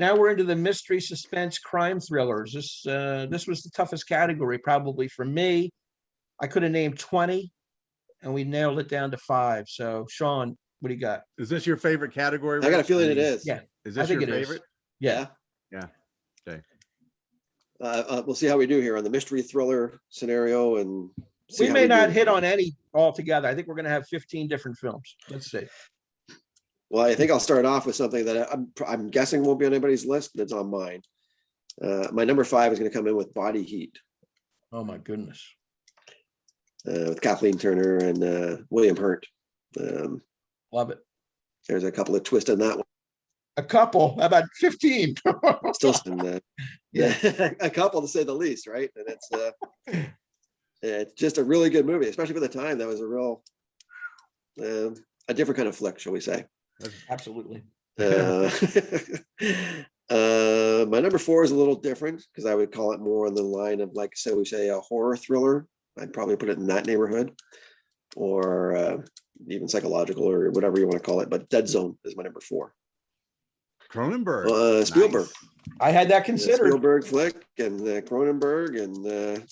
Now we're into the mystery, suspense, crime thrillers. This was the toughest category probably for me. I could have named 20, and we nailed it down to 5. So, Sean, what do you got? Is this your favorite category? I got a feeling it is. Yeah. Is this your favorite? Yeah. Yeah. Okay. We'll see how we do here on the mystery thriller scenario, and We may not hit on any altogether. I think we're going to have 15 different films. Let's see. Well, I think I'll start off with something that I'm guessing won't be on anybody's list, but it's on mine. My number 5 is going to come in with Body Heat. Oh my goodness. With Kathleen Turner and William Hurt. Love it. There's a couple of twists in that one. A couple, how about 15? Still a couple to say the least, right? And it's just a really good movie, especially for the time. That was a real a different kind of flick, shall we say. Absolutely. My number 4 is a little different because I would call it more on the line of, like, so we say, a horror thriller. I'd probably put it in that neighborhood, or even psychological, or whatever you want to call it. But Dead Zone is my number 4. Cronenberg. Spielberg. Nice. I had that considered. Spielberg flick and Cronenberg, and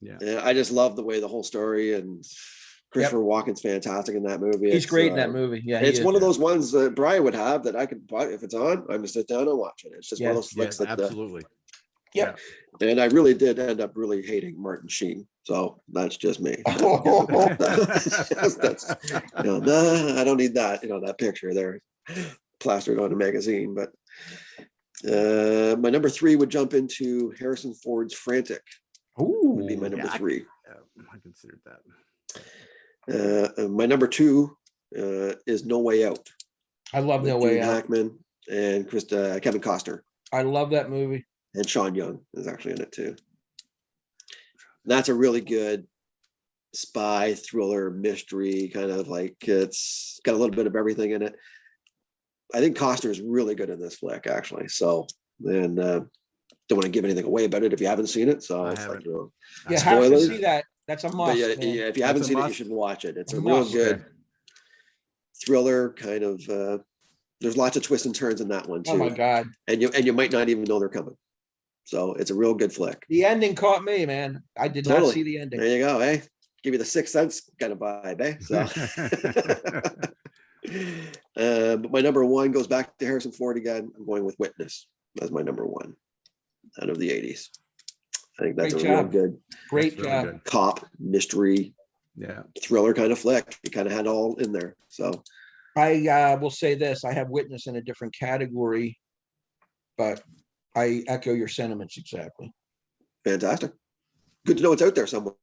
yeah, I just love the way the whole story, and Christopher Walken's fantastic in that movie. He's great in that movie. Yeah, it's one of those ones that Brian would have that I could, if it's on, I'm gonna sit down and watch it. It's just one of those flicks that absolutely. Yeah. And I really did end up really hating Martin Sheen. So that's just me. That's, I don't need that, that picture there plastered on a magazine. But my number 3 would jump into Harrison Ford's Frantic. Ooh, would be my number 3. I considered that. My number 2 is No Way Out. I love No Way Out. Hackman and Kevin Costner. I love that movie. And Sean Young is actually in it too. That's a really good spy thriller mystery, kind of like, it's got a little bit of everything in it. I think Costner is really good in this flick, actually. So, and don't want to give anything away about it if you haven't seen it. So it's like, you have to see that. That's a must. But yeah, if you haven't seen it, you should watch it. It's a real good thriller kind of. There's lots of twists and turns in that one too. Oh my God! And you might not even know they're coming. So it's a real good flick. The ending caught me, man. I did not see the ending. There you go, eh? Give you the Sixth Sense kind of vibe, eh? So, but my number 1 goes back to Harrison Ford again. I'm going with Witness as my number 1 out of the 80s. I think that's real good. Great job. Good. Cop, mystery, thriller kind of flick. You kind of had all in there. So I will say this: I have Witness in a different category, but I echo your sentiments exactly. Fantastic. Good to know it's out there somewhere.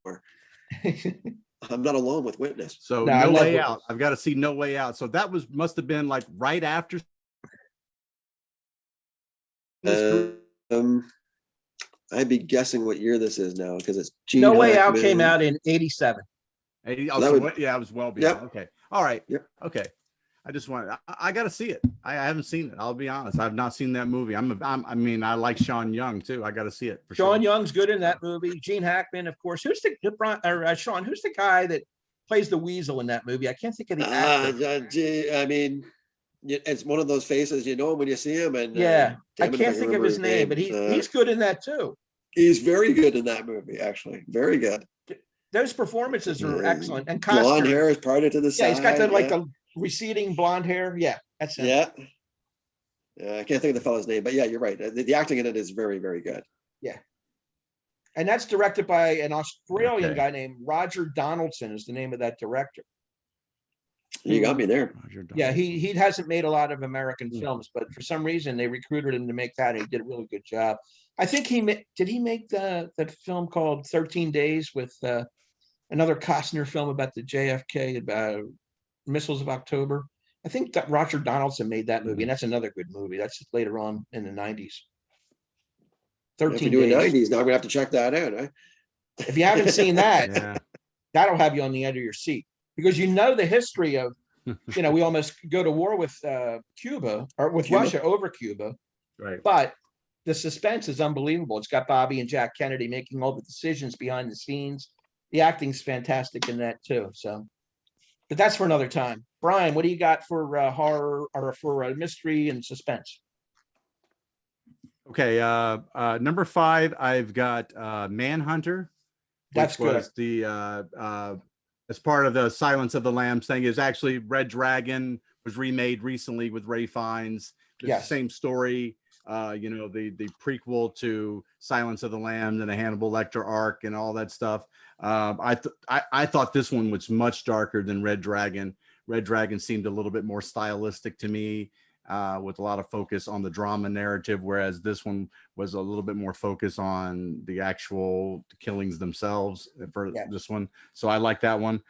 I'm not alone with Witness. So No Way Out. I've got to see No Way Out. So that must have been like right after. I'd be guessing what year this is now, because it's No Way Out came out in 87. 80, I was well beyond. Yep. Okay. All right. Yep. Okay. I got to see it. I haven't seen it. I'll be honest. I've not seen that movie. I like Sean Young too. I got to see it. Sean Young's good in that movie. Gene Hackman, of course. Who's Sean? Who's the guy that plays the weasel in that movie? I can't think of the actor. I mean, it's one of those faces, you know him when you see him. And I can't think of his name, but he's good in that too. He's very good in that movie, actually. Very good. Those performances are excellent. And blonde hair is parted to the side. Yeah, he's got the receding blonde hair. Yeah, that's him. Yeah. I can't think of the fellow's name, but yeah, you're right. The acting in it is very, very good. Yeah. And that's directed by an Australian guy named Roger Donaldson is the name of that director. You got me there. Yeah, he hasn't made a lot of American films, but for some reason they recruited him to make that, and he did a really good job. I think he make that film called 13 Days with another Costner film about the JFK, about Missiles of October. I think that Roger Donaldson made that movie, and that's another good movie. That's later on in the 90s. 13 Days. 90s, now I'm gonna have to check that out. Eh? If you haven't seen that, that'll have you on the edge of your seat, because you know the history of, we almost go to war with Cuba or with Russia over Cuba, right? But the suspense is unbelievable. It's got Bobby and Jack Kennedy making all the decisions behind the scenes. The acting's fantastic in that too. So. But that's for another time. Brian, what do you got for horror or for mystery and suspense? Okay, number 5, I've got Manhunter, That's which good. was the as part of the Silence of the Lambs thing. Is actually Red Dragon was remade recently with Ray Fiennes. It's Yes. the same story. The prequel to Silence of the Lambs and the Hannibal Lecter arc and all that stuff. I thought this one was much darker than Red Dragon. Red Dragon seemed a little bit more stylistic to me, with a lot of focus on the drama narrative, whereas this one was a little bit more focus on the actual killings themselves for this one. So I like that one.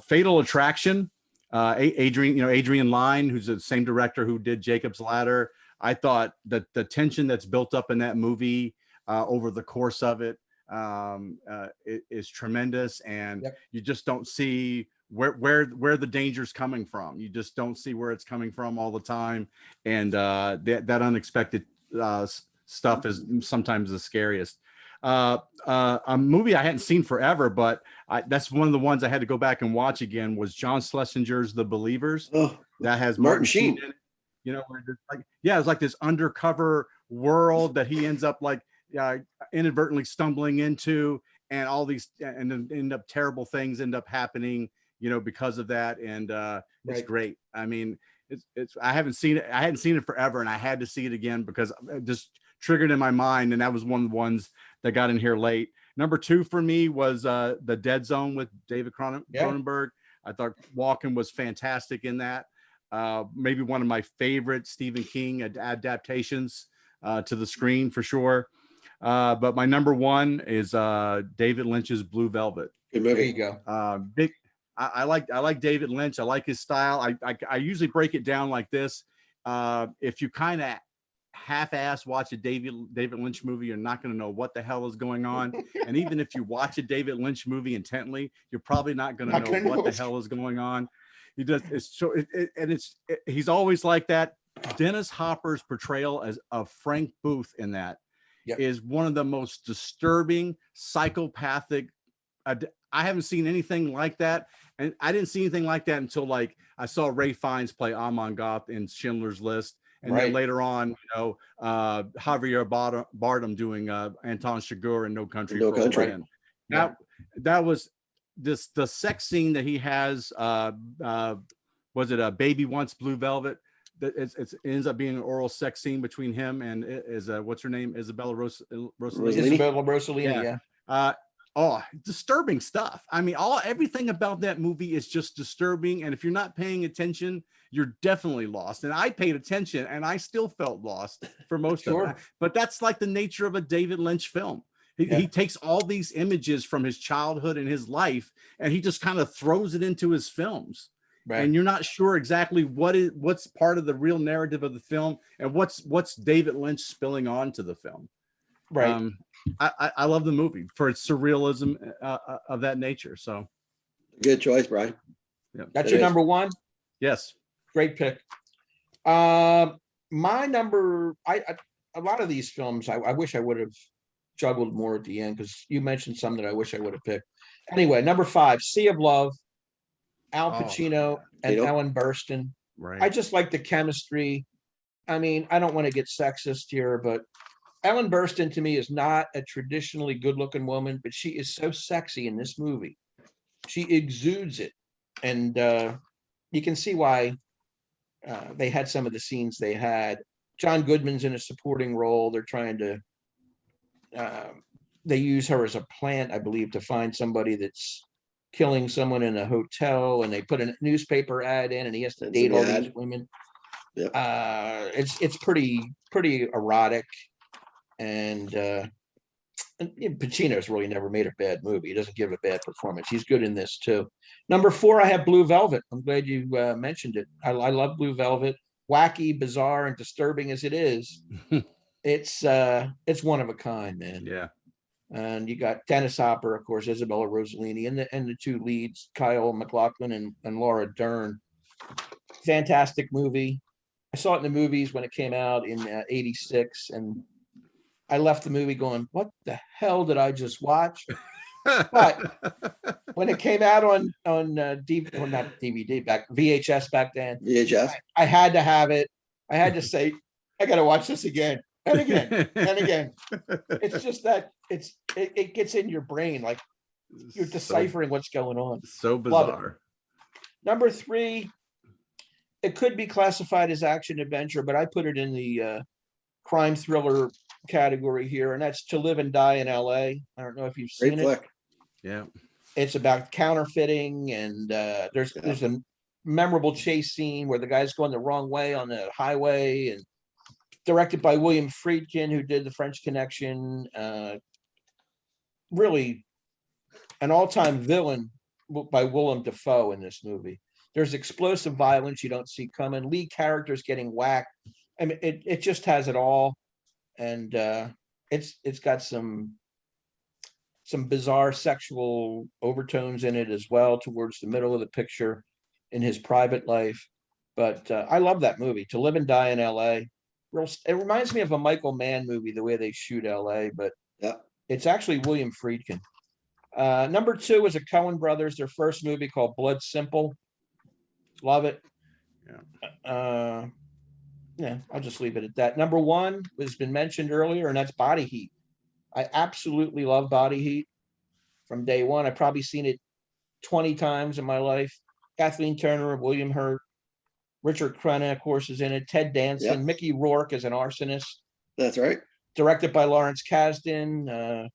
Fatal Attraction, Adrian Lyne, who's the same director who did Jacob's Ladder. I thought that the tension that's built up in that movie over the course of it is tremendous, and you just don't see where the danger's coming from. You just don't see where it's coming from all the time, and that unexpected stuff is sometimes the scariest. A movie I hadn't seen forever, but that's one of the ones I had to go back and watch again, was John Schlesinger's The Believers. That has Martin Sheen in it. Where it's like this undercover world that he ends up inadvertently stumbling into, and all these and end up terrible things end up happening, because of that. And it's great. I mean, it's I hadn't seen it forever, and I had to see it again because it just triggered in my mind, and that was one of the ones that got in here late. Number 2 for me was The Dead Zone with David Cronenberg. I thought Walken was fantastic in that. Maybe one of my favorite Stephen King adaptations to the screen for sure. But my number 1 is David Lynch's Blue Velvet. There you go. I like David Lynch. I like his style. I usually break it down like this. If you kind of half-ass watch a David Lynch movie, you're not going to know what the hell is going on. And even if you watch a David Lynch movie intently, you're probably not going to know what the hell is going on. He does. He's always like that. Dennis Hopper's portrayal of Frank Booth in that is one of the most disturbing, psychopathic. I haven't seen anything like that, and I didn't see anything like that until I saw Ray Fiennes play Amon Goth in Schindler's List, and then later on, Javier Bardem doing Anton Chigurh in No Country for Old Men. That was the sex scene that he has. Was it a Baby Wants Blue Velvet? It ends up being an oral sex scene between him and what's her name, Isabella Rossellini. Isabella Rossellini, disturbing stuff. I mean, everything about that movie is just disturbing, and if you're not paying attention, you're definitely lost. And I paid attention, and I still felt lost for most of it. But that's like the nature of a David Lynch film. He takes all these images from his childhood and his life, and he just kind of throws it into his films. And you're not sure exactly what's part of the real narrative of the film and what's David Lynch spilling onto the film. I love the movie for its surrealism of that nature. So good choice, Brian. That's your number 1. Yes, great pick. My number, a lot of these films, I wish I would have juggled more at the end, because you mentioned some that I wish I would have picked. Anyway, number 5, Sea of Love. Al Pacino and Ellen Burstyn. I just like the chemistry. I mean, I don't want to get sexist here, but Ellen Burstyn to me is not a traditionally good-looking woman, but she is so sexy in this movie. She exudes it, and you can see why they had some of the scenes they had. John Goodman's in a supporting role. They're trying to they use her as a plant, I believe, to find somebody that's killing someone in a hotel, and they put a newspaper ad in, and he has to date all these women. It's pretty erotic, and Pacino's really never made a bad movie. He doesn't give a bad performance. He's good in this too. Number 4, I have Blue Velvet. I'm glad you mentioned it. I love Blue Velvet. Wacky, bizarre, and disturbing as it is, it's one of a kind, man. Yeah. And you got Dennis Hopper, of course, Isabella Rossellini, and the 2 leads, Kyle MacLachlan and Laura Dern. Fantastic movie. I saw it in the movies when it came out in '86, and I left the movie going, "What the hell did I just watch?" But when it came out on DVD, well, not DVD, VHS back then, VHS, I had to have it. I had to say, I got to watch this again. And again, it's just that it gets in your brain, like you're deciphering what's going on. So bizarre. Number 3, it could be classified as action adventure, but I put it in the crime thriller category here, and that's To Live and Die in LA. I don't know if you've Great seen it. flick. Yeah. It's about counterfeiting, and there's a memorable chase scene where the guy's going the wrong way on the highway, and directed by William Friedkin, who did The French Connection. Really an all-time villain by Willem Dafoe in this movie. There's explosive violence you don't see coming. Lead characters getting whacked. I mean, it just has it all, and it's got some bizarre sexual overtones in it as well towards the middle of the picture in his private life. But I love that movie, To Live and Die in LA. It reminds me of a Michael Mann movie, the way they shoot LA, but it's actually William Friedkin. Number 2 is a Coen Brothers, their first movie called Blood Simple. Love it. Yeah, I'll just leave it at that. Number 1 has been mentioned earlier, and that's Body Heat. I absolutely love Body Heat from day one. I've probably seen it 20 times in my life. Kathleen Turner, William Hurt, Richard Crenna, of course, is in it. Ted Danson, Mickey Rourke as an arsonist. That's right. Directed by Lawrence Kasdan,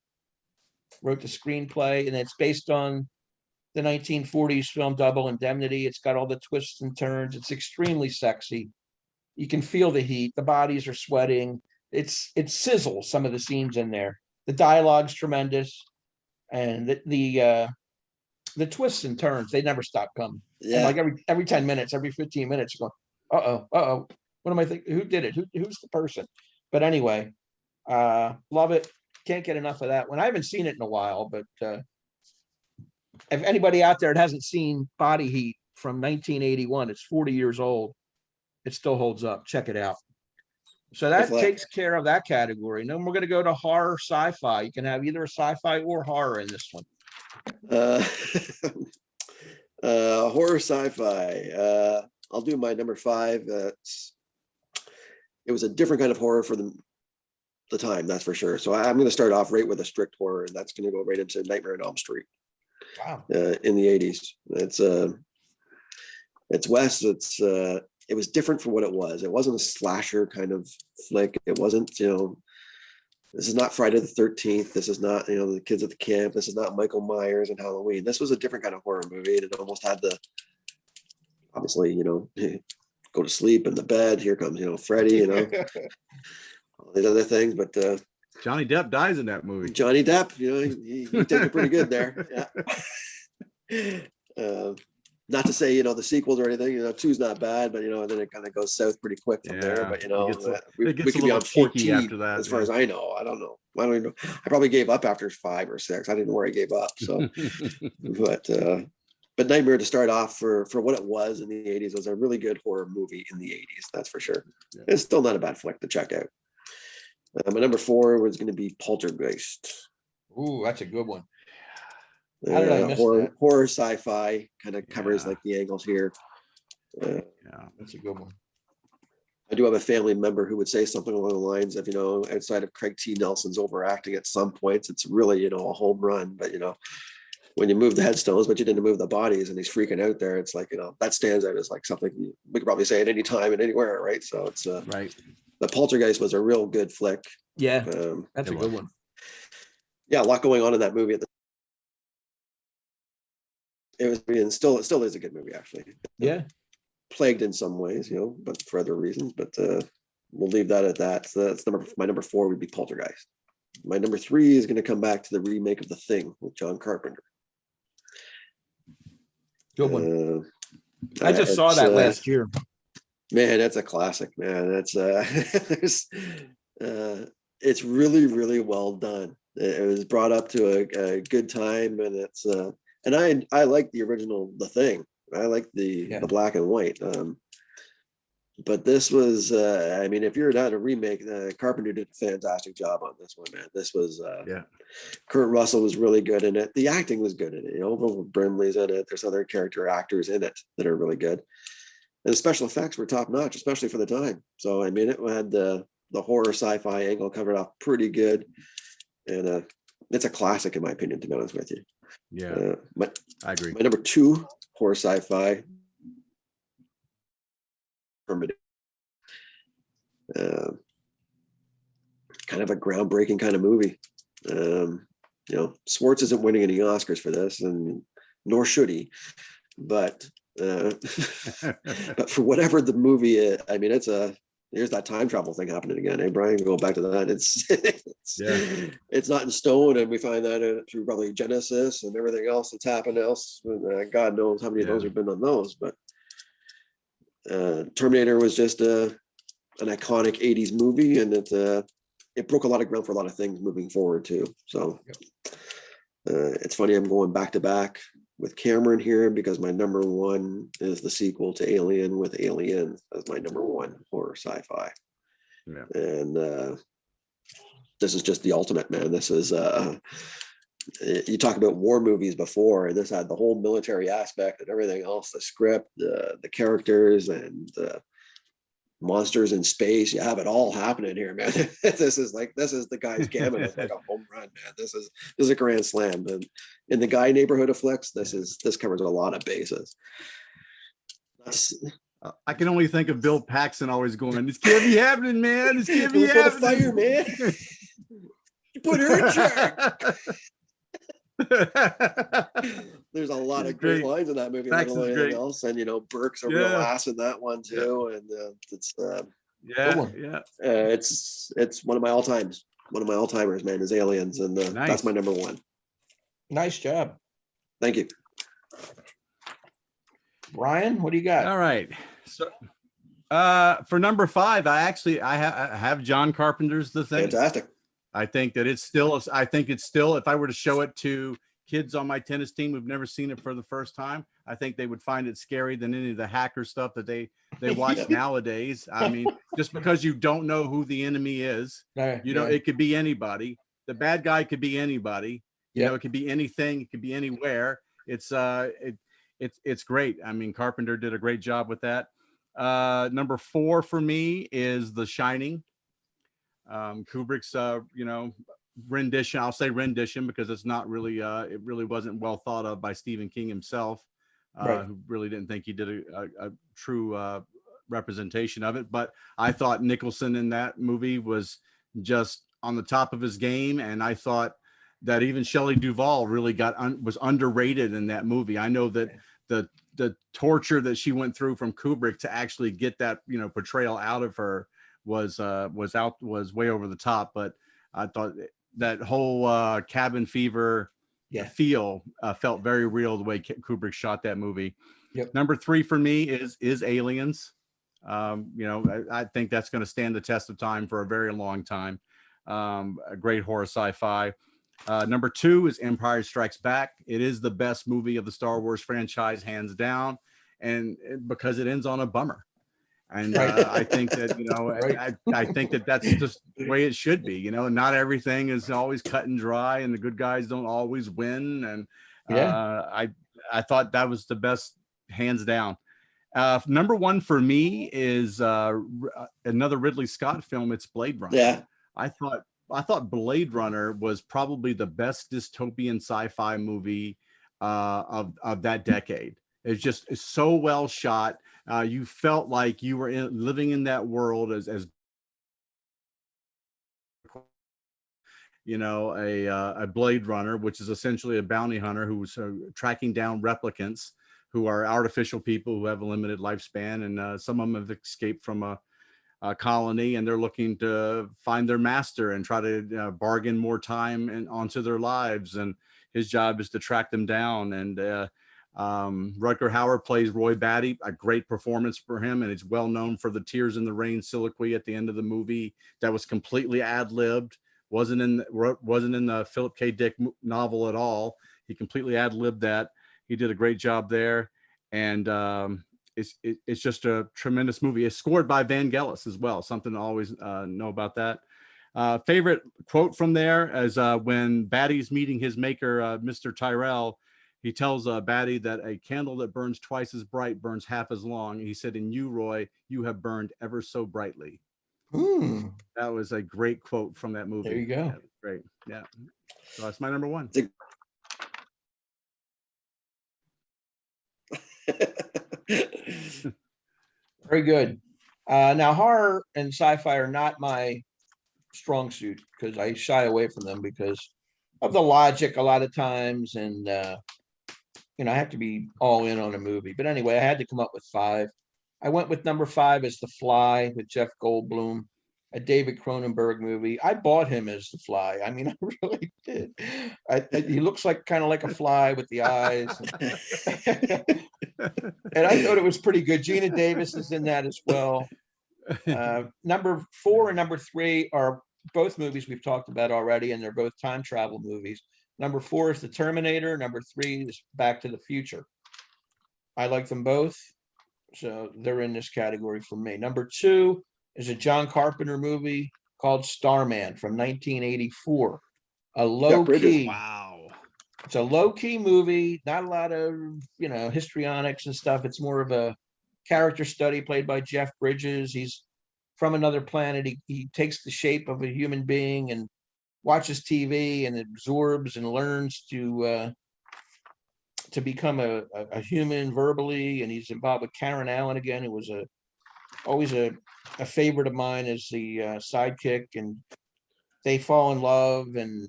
wrote the screenplay, and it's based on the 1940s film Double Indemnity. It's got all the twists and turns. It's extremely sexy. You can feel the heat. The bodies are sweating. It sizzles, some of the scenes in there. The dialogue's tremendous, and the twists and turns, they never stop coming. Yeah. And like every 10 minutes, every 15 minutes, you're going, what am I thinking? Who did it? Who's the person? But anyway, love it. Can't get enough of that one. I haven't seen it in a while, but if anybody out there that hasn't seen Body Heat from 1981, it's 40 years old. It still holds up. Check it out. So that takes care of that category. Then we're going to go to horror sci-fi. You can have either a sci-fi or horror in this one. Horror sci-fi. I'll do my number 5. It was a different kind of horror for the time, that's for sure. So I'm going to start off right with a strict horror, and that's going to go right into Nightmare on Elm Street. Wow. In the 80s. It's West. It was different for what it was. It wasn't a slasher kind of flick. It wasn't, this is not Friday the 13th. This is not, the kids at the camp. This is not Michael Myers and Halloween. This was a different kind of horror movie. And it almost had obviously, go to sleep in the bed. Here comes, Freddy, all these other things. But Johnny Depp dies in that movie. Johnny Depp, he did it pretty good there. Yeah. Not to say, the sequels or anything, 2's not bad, but, and then it kind of goes south pretty quick from there. But, we could be on 14 after that, as far as I know. I don't know. I don't even know. I probably gave up after 5 or 6. I didn't know where I gave up. So, but Nightmare, to start off for what it was in the 80s, was a really good horror movie in the 80s. That's for sure. Yeah. It's still not a bad flick to check out. My number 4 was going to be Poltergeist. Ooh, that's a good one. How did I miss that? Horror sci-fi kind of covers like the angles here. That's a good one. I do have a family member who would say something along the lines of, outside of Craig T. Nelson's overacting at some points, it's really, a home run. But, when you move the headstones, but you didn't move the bodies, and he's freaking out there, it's like, that stands out as like something we could probably say at any time and anywhere, right? So it's right. The Poltergeist was a real good flick. Yeah, that's a good one. Yeah, a lot going on in that movie. It was, and still is a good movie, actually. Yeah, plagued in some ways, but for other reasons. But we'll leave that at that. So that's my number 4 would be Poltergeist. My number 3 is going to come back to the remake of The Thing with John Carpenter. Good one. I just saw that last year. Man, that's a classic, man. That's it's really, really well done. It was brought up to a good time, and it's and I like the original The Thing. I like the black and white. But this was, if you're not a remake, Carpenter did a fantastic job on this one, man. This was, Kurt Russell was really good in it. The acting was good in it. Wilford Brimley's in it. There's other character actors in it that are really good. And the special effects were top notch, especially for the time. So, it had the horror sci-fi angle covered off pretty good, and it's a classic in my opinion, to be honest with you. Yeah, I agree. My number 2 horror sci-fi, kind of a groundbreaking kind of movie. You know, Schwartz isn't winning any Oscars for this, and nor should he. But but for whatever the movie is, I mean, there's that time travel thing happening again. Hey, Brian, go back to that. It's not in stone, and we find that through probably Genesis and everything else that's happened else. God knows how many of those have been on those. But Terminator was just an iconic 80s movie, and it broke a lot of ground for a lot of things moving forward too. So it's funny, I'm going back to back with Cameron here, because my number 1 is the sequel to Alien, with Alien as my number 1 horror sci-fi. And this is just the ultimate, man. This is you talk about war movies before, and this had the whole military aspect and everything else, the script, the characters, and monsters in space. You have it all happening here, man. This is the guy's gamut. It's like a home run, man. This is a grand slam. And in the guy neighborhood of flicks, this covers a lot of bases. I can only think of Bill Paxton always going, "This can't be happening, man. This can't be happening." Fire, man. You put her in charge. There's a lot of great lines in that movie. Paxton's great. Else, and Burke's a real ass in that one too. And it's it's one of my all-timers. One of my all-timers, man, is Aliens, and that's my number 1. Nice job. Thank you. Brian, what do you got? All right. So for number 5, I have John Carpenter's The Thing. Fantastic. I think it's still, if I were to show it to kids on my tennis team who've never seen it for the first time, I think they would find it scarier than any of the hacker stuff that they watch nowadays. I mean, just because you don't know who the enemy is, it could be anybody. The bad guy could be anybody. You know, it could be anything. It could be anywhere. It's great. I mean, Carpenter did a great job with that. Number 4 for me is The Shining. Kubrick's, rendition. I'll say rendition because it's not really, it really wasn't well thought of by Stephen King himself, who really didn't think he did a true representation of it. But I thought Nicholson in that movie was just on the top of his game, and I thought that even Shelley Duvall really was underrated in that movie. I know that the torture that she went through from Kubrick to actually get that portrayal out of her was way over the top. But I thought that whole cabin fever feel felt very real the way Kubrick shot that movie. Number 3 for me is Aliens. I think that's going to stand the test of time for a very long time. A great horror sci-fi. Number 2 is Empire Strikes Back. It is the best movie of the Star Wars franchise, hands down, and because it ends on a bummer. And I think that I think that that's just the way it should be. Not everything is always cut and dry, and the good guys don't always win. And I thought that was the best, hands down. Number 1 for me is another Ridley Scott film. It's Blade Runner. Yeah, I thought Blade Runner was probably the best dystopian sci-fi movie of that decade. It's so well shot. You felt like you were living in that world as a Blade Runner, which is essentially a bounty hunter who's tracking down replicants who are artificial people who have a limited lifespan, and some of them have escaped from a colony, and they're looking to find their master and try to bargain more time and onto their lives. And his job is to track them down. And Rutger Hauer plays Roy Batty, a great performance for him, and it's well known for the tears in the rain soliloquy at the end of the movie that was completely ad-libbed. Wasn't in the Philip K. Dick novel at all. He completely ad-libbed that. He did a great job there, and it's just a tremendous movie. It's scored by Vangelis as well, something to always know about that. Favorite quote from there is when Batty's meeting his maker, Mr. Tyrell. He tells Batty that a candle that burns twice as bright burns half as long. He said, "In you, Roy, you have burned ever so brightly." That was a great quote from that movie. There you go. Yeah, great. Yeah. So that's my number one. Very good. Now horror and sci-fi are not my strong suit because I shy away from them because of the logic a lot of times, and I have to be all in on a movie. But anyway, I had to come up with five. I went with number five as The Fly with Jeff Goldblum, a David Cronenberg movie. I bought him as The Fly. I mean, I really did. He looks like kind of like a fly with the eyes. And I thought it was pretty good. Gina Davis is in that as well. Number four and number three are both movies we've talked about already, and they're both time travel movies. Number four is The Terminator. Number three is Back to the Future. I like them both, so they're in this category for me. Number two is a John Carpenter movie called Starman from 1984. A low-key, Wow. it's a low-key movie, not a lot of, histrionics and stuff. It's more of a character study played by Jeff Bridges. He's from another planet. He takes the shape of a human being and watches TV and absorbs and learns to become a human verbally. And he's involved with Karen Allen again, who was always a favorite of mine as the sidekick, and they fall in love, and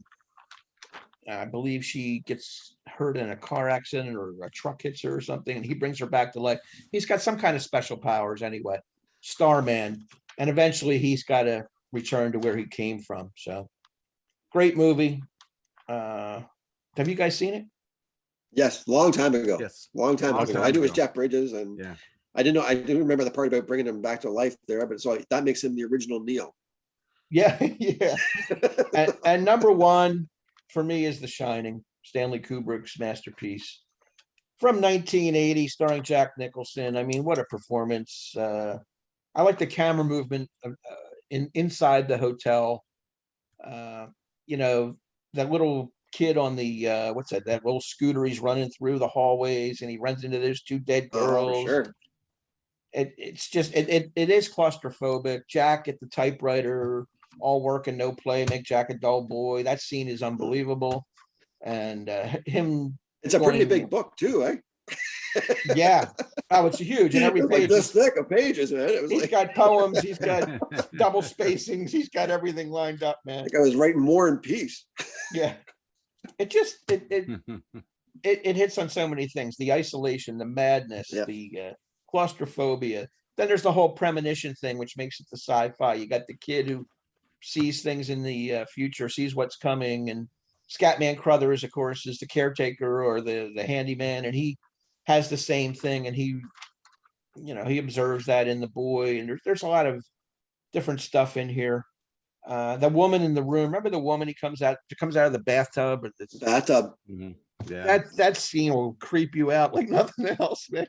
I believe she gets hurt in a car accident or a truck hits her or something, and he brings her back to life. He's got some kind of special powers anyway, Starman, and eventually he's got to return to where he came from. So great movie. Have you guys seen it? Yes, long time ago. Yes. Long time Long ago. time I knew it was ago. Jeff Bridges, and Yeah. I didn't remember the part about bringing him back to life there, but so that makes him the original Neo. Yeah, yeah. And number one for me is The Shining, Stanley Kubrick's masterpiece from 1980, starring Jack Nicholson. I mean, what a performance. I like the camera movement inside the hotel. That little kid on the what's that little scooter, he's running through the hallways and he runs into those two dead girls. Oh, sure. It's just it is claustrophobic. Jack at the typewriter, all work and no play, make Jack a dull boy. That scene is unbelievable. And him, It's a pretty going- big book too, eh? yeah. Oh, it's huge, and every It's like page this is, thick of pages, man. It was he's like, got poems, he's got double spacings, he's got everything lined up, man. I was writing War and Peace. Yeah. It just it hits on so many things: the isolation, the madness, Yeah. the claustrophobia. Then there's the whole premonition thing, which makes it the sci-fi. You got the kid who sees things in the future, sees what's coming, and Scatman Crothers, of course, is the caretaker or the handyman, and he has the same thing, and he observes that in the boy, and there's a lot of different stuff in here. The woman in the room, remember the woman, he comes out of the bathtub, Bathtub. Mhm. Yeah. that scene will creep you out like nothing else, man.